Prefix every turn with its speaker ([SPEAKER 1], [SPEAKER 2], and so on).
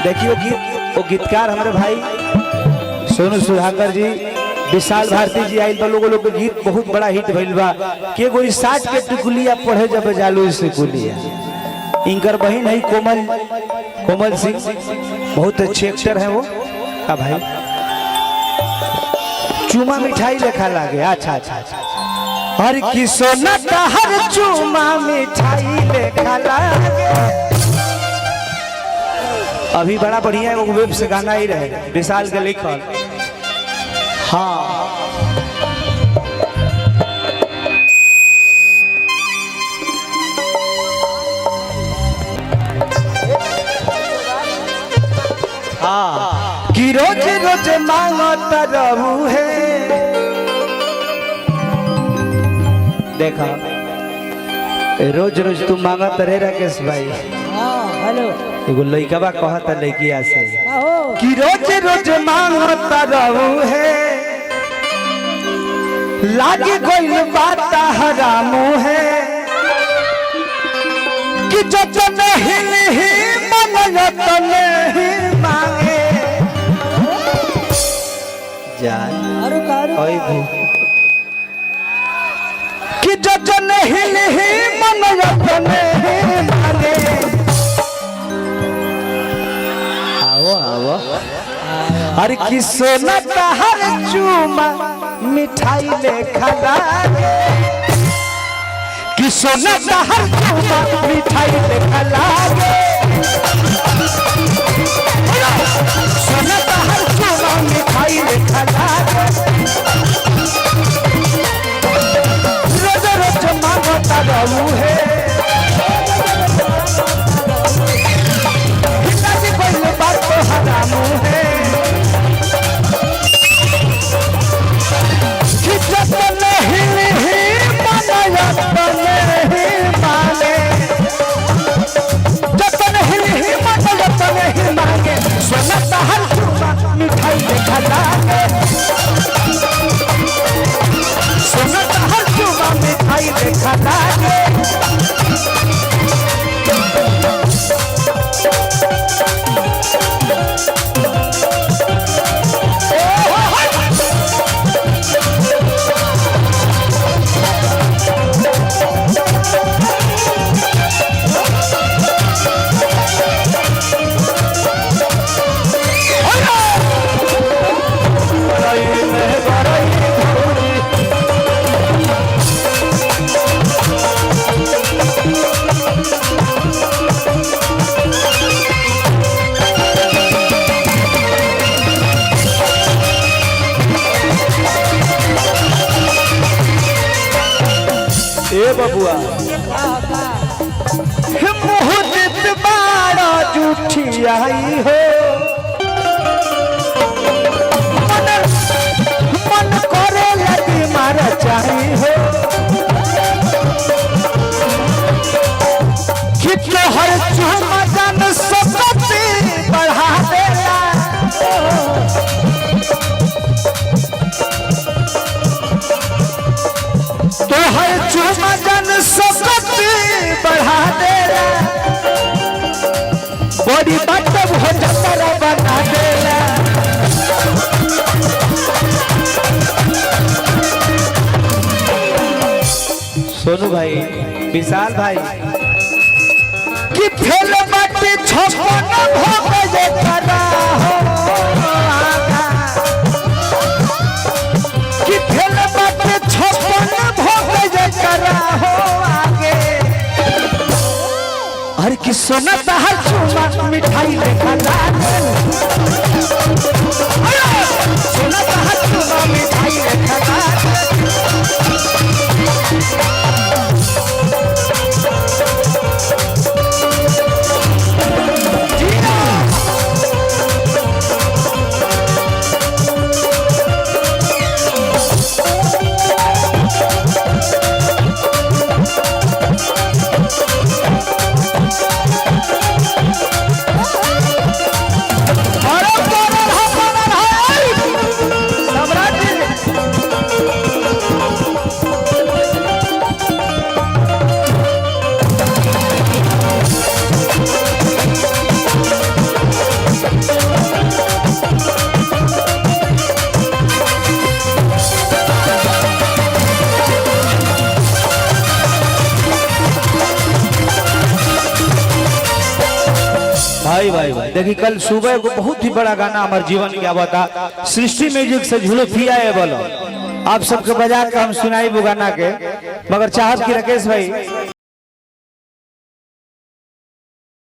[SPEAKER 1] देखियो गीत वो गीतकार हमारे भाई सोनू सुधाकर जी, विशाल भारती जी आइल बा, लोगों के गीत बहुत बड़ा हिट भइल बा। के गोरी 60 के टुकुलिया पढ़े जब जालू से कुलिया। इनकर बहन है कोमल सिंह, बहुत अच्छे एक्टर है वो का भाई। चूमा मिठाई लेखा लागे। अच्छा अच्छा अच्छा। हर की सोना का हर चूमा मिठाई लेखा लागे। अभी बड़ा बढ़िया है वो वेब से गाना ही रहे विशाल के लिखल। हाँ हाँ कि रोज रोज मांगत रहू है। देखा रोज रोज तू मांगत रहे राकेश भाई।
[SPEAKER 2] हेलो
[SPEAKER 1] एगो लइकवा कहता लइकिया से कि रोज रोज मांगत रहू है। लागे कोई बात हराम है कि जब नहीं मनत नहीं मांगे जान ओए भी कि जब नहीं मनत नहीं मांगे। आओ आओ हर की सोना का हर चूमा मिठाई लेखा लागे। कि सोना का हर चूमा मिठाई लेखा लागे। सोना का हर चूमा मिठाई लेखा लागे। रोज रोज मांगता रहू है। बात तो हराम है कि जब नहीं माने जब नहीं मांगे। सोना का हर चूमा मिठाई लेखा लागे। सोना का हर चूमा मिठाई लेखा लागे। ए बबुआ मुहूर्त बाड़ा जूठी आई हो। मन करे लगी मारा चाही हो कि तोहर चूमा जान सकती बढ़ा देला। तोहर चूमा जान सकती बढ़ा देला। बड़ी बात हो जतरा बना देला। सोनू भाई विशाल भाई कि फेल बाटे छपन भोग जे करा हो। कि फेल बाटे छपन भोग जे करा हो आगे। हर की सोना का हर चूमा मिठाई लेखा लागे। सोना का हर चूमा मिठाई लेखा लागे। सम्राट भाई भाई भाई देखिए कल सुबह को बहुत ही बड़ा गाना हमारे जीवन के आवा था सृष्टि म्यूजिक से झुलुफिया है बोलो आप सबके बजा के हम सुनाई वो गाना के मगर चाहत की राकेश भाई